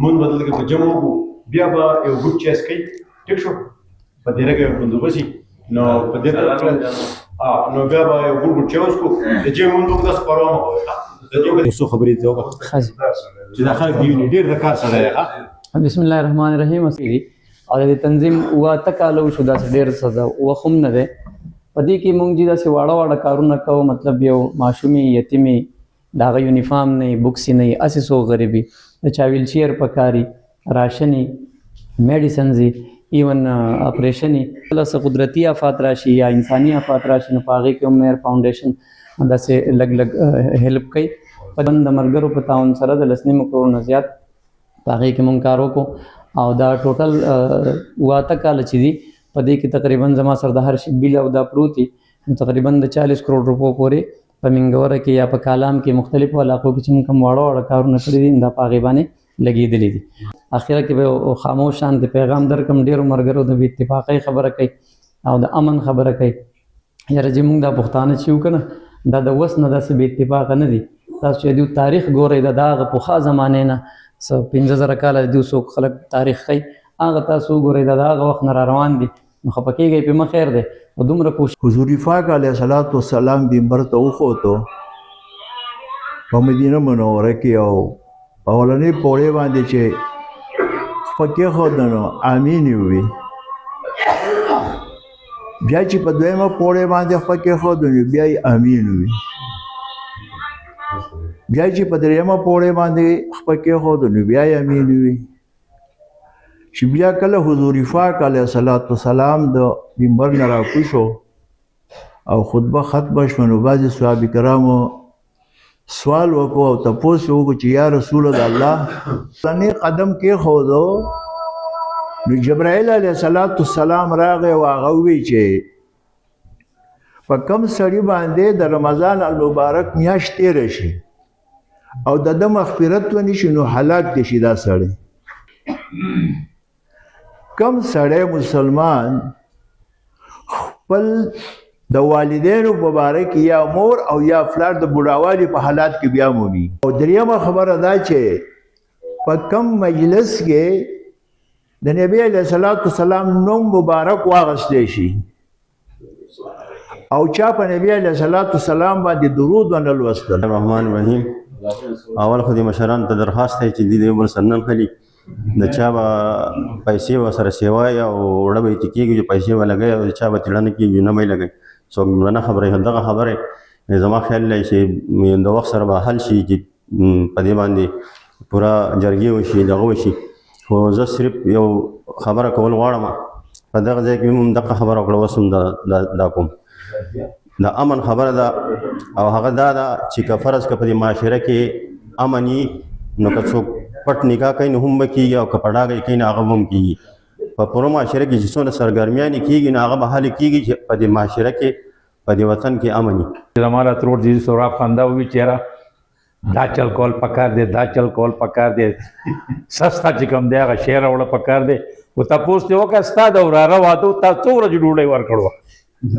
مون بدل کې په جمع وو بیا به یو ګروپ چیس کوي ټیک شو په دې رګه بندوبسي نو په دې طرف نو بیا به یو ګروپ چیس کو د جې مون دوه د سپارو د دې څه خبرې ته وکړه چې دا خلک دی ډېر د کار سره دی بسم الله الرحمن الرحیم او د تنظیم وا تکالو شو دا ډېر سزا وخم نه ده پدې کې مونږ چې دا سی واړه واړه کارونه کوو مطلب یو ماشومی یتیمی داغه یونیفارم نه بوکس نه اسې سو غریبي چا ویل چیر پکاري راشنی میډیسنز ایون اپریشنی پلس قدرتی آفات راشي یا انساني آفات راشي نو پاغي کې عمر فاونډیشن دا سه لګ هیلپ کوي پدند مرګرو په تعاون سره د لسنی مکرو نه زیات پاغي کې مونږ کارو کو او دا ټوټل واته کال چې دي په دې کې تقریبا زما سره د هر شي بیل او دا پروتي تقریبا د 40 کروڑ روپو پورې په منګوره کې یا په کالام کې مختلفو علاقو کې چې کوم واړه واړه کارونه کړی دي دا پاغي باندې لګېدلې دي اخیره کې به خاموش شانت پیغام درکم ډیرو مرګرو د اتفاقی خبره کوي او د امن خبره کوي یاره چې موږ دا پښتانه چې وکنه دا د وس نه داسې بې اتفاق نه دي تاسو چې د تاریخ ګورئ د داغه پخوا زمانه نه 15000 کال د څوک خلک تاریخ کوي هغه تاسو ګورئ د هغه وخت نه روان دي نو خپکیږي په مخیر دی او دومره کوشش حضور پاک علیه الصلاۃ والسلام منبر ته وخوتو په مدینه منوره کې او اولنې پوړې باندې چې خپکې خودنو امین وي بیا چې په دویمه پوړې باندې خپکې خودنو بیا امین وي بیا چې په دریمه پوړې باندې خپکې خودنو بیا امین وي چې بیا کله حضور پاک علیه الصلاۃ والسلام د منبر نه راکوشو او خطبه ختمه شوه نو بعضې صحابه کرامو سوال وکړو او تپوس وکړو چې یا رسول الله څنګه قدم کېښودو نو جبرائیل علیه السلام راغی او هغه ووی چې په کوم سړي باندې د رمضان المبارک میاشت تېره شي او د ده مغفرت ونی شي نو هلاک دې شي دا سړی کم سړی مسلمان خپل د والدینو په باره کې یا مور او یا پلار د بوډاوالي په حالات کې بیا مومي او دریمه خبره دا چې په کم مجلس کې د نبی علیه الصلاۃ والسلام نوم مبارک واغستی شي او چا په نبی علیه الصلاۃ والسلام باندې درود ونه لوستل. الرحمن الرحیم اول خو دې مشران ته درخواست دی چې دې عمر سنن خلی د چا به پیسې ورسره سیوای او وړه به یې کېږي چې پیسې به لګوي او د چا به تړه نه کېږي نه به یې لګوي څوک نه خبرې دغه خبرې زما خیال دی چې د وخت سره به حل شي چې په دې باندې پوره جرګې وشي دغه وشي خو زه صرف یو خبره کول غواړم په دغه ځای کې هم دغه خبره وکړه اوس هم دا کوم د امن خبره ده او هغه دا ده چې که فرض که په دې معاشره کې امن وي نو که څوک پټ نکاح کوي نو هم به کېږي او که پډاګۍ کوي نو هغه به هم کېږي په پوره معاشره کې چې څونه سرګرمیانې کېږي نو هغه به هلې کېږي چې په دې معاشره کې په دې وطن کې امن وي. زمانه ترور دي سوراب خندا وي چېره دا چل کول پکار دی دا چل کول پکار دی سستا چې کوم دی هغه شی راوړه پکار دی خو تپوس دې وکړه ستا د وراره واده تا څو ورځې ډوډۍ ورکړوه 3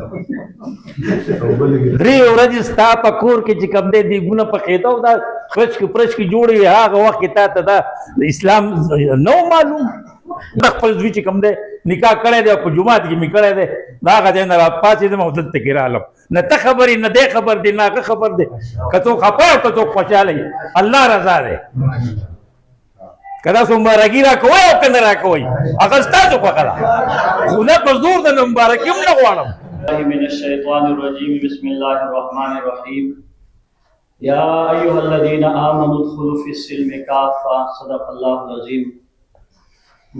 ورځې ستا په کور کې چې کوم دی دیګونه پخېده او دا پرچکې جوړې وي هغه وخت کې تا ته دا اسلام نو معلوم خپل زوی چې کوم دی نکاح کړی دی او په جومات کې مې کړی دی د هغه ځای نه راپاڅېدم او دلته کې رالم نه ته خبر نه دی خبر دی نه هغه خبر دی که څوک خفه او که څوک خوشحاله وي الله رضا دی که تاسو مبارکي راکوئ او که نه راکوئ هغه ستاسو خوښه ده خو نه په زور د مبارکي هم نه غواړم. من الشيطان الرجيم بسم الله الرحمن الرحيم يا أيها الذين آمنوا ادخلوا في السلم كافة صدق الله العظيم.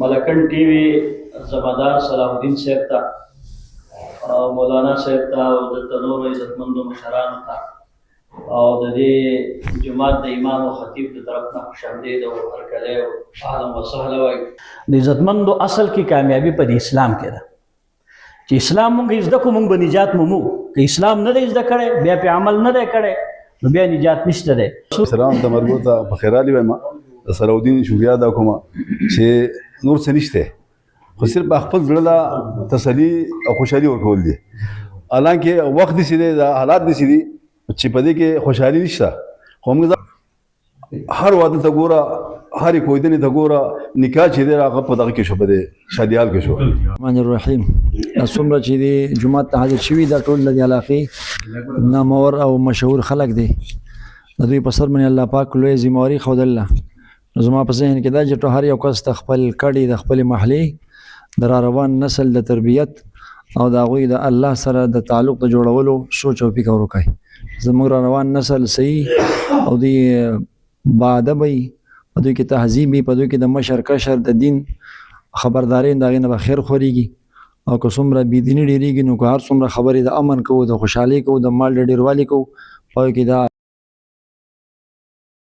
ملکن ٹی وی زبردار صلاح الدین صاحب تا مولانا صاحب تا او د تنور عزتمندو مشرانو تا او د دې جماعت د امام او خطیب د طرف نه خوشامدید او هرکلی او اهلا وسهلا وایي. د عزتمندو اصل کې کامیابي په اسلام کې ده چې اسلام مونږ زده کوو مونږ به نجات مومو که اسلام نه دی زده کړی بیا پې عمل نه دی کړی نو بیا نجات نشته دی. سلام ته مرګو ته په خیرالي وایم د صلاح الدین شکریا ادا کوم چې نور څه نشته خو صرف خپل زړه ته تسلي او خوشحالي ورکول دي حالانکه وخت داسې دی دا حالات داسې دي چې په دې کې خوشحالي نشته خو موږ هر واده ته ګوره هرې کویدنې ته ګوره نکاح چې دی هغه په دغه کې شو په دې شادیال کې شو الرحمن الرحیم دا څومره چې دی جومات ته حاضر شوي دا ټول د دې علاقې نامور او مشهور خلک دی د دوی په سر باندې الله پاک لوی ذمهواري ښودله نو زما په ذهن کې دا چې هر یو کس ته خپل کډې د خپلې محلې د را روان نسل د تربیت او د هغوی د الله سره د تعلق د جوړولو سوچ او فکر وکړئ زموږ را روان نسل صحیح او دوی باادبه وي په دوی کې تهذیب وي په دوی کې د مشر کشر د دین خبرداری د هغې نه به خیر خورېږي او که څومره بېدیني ډېرېږي نو که هر څومره خبرې د امن کوو د خوشحالۍ کوو د مال د ډېروالي کوو په هغې کې دا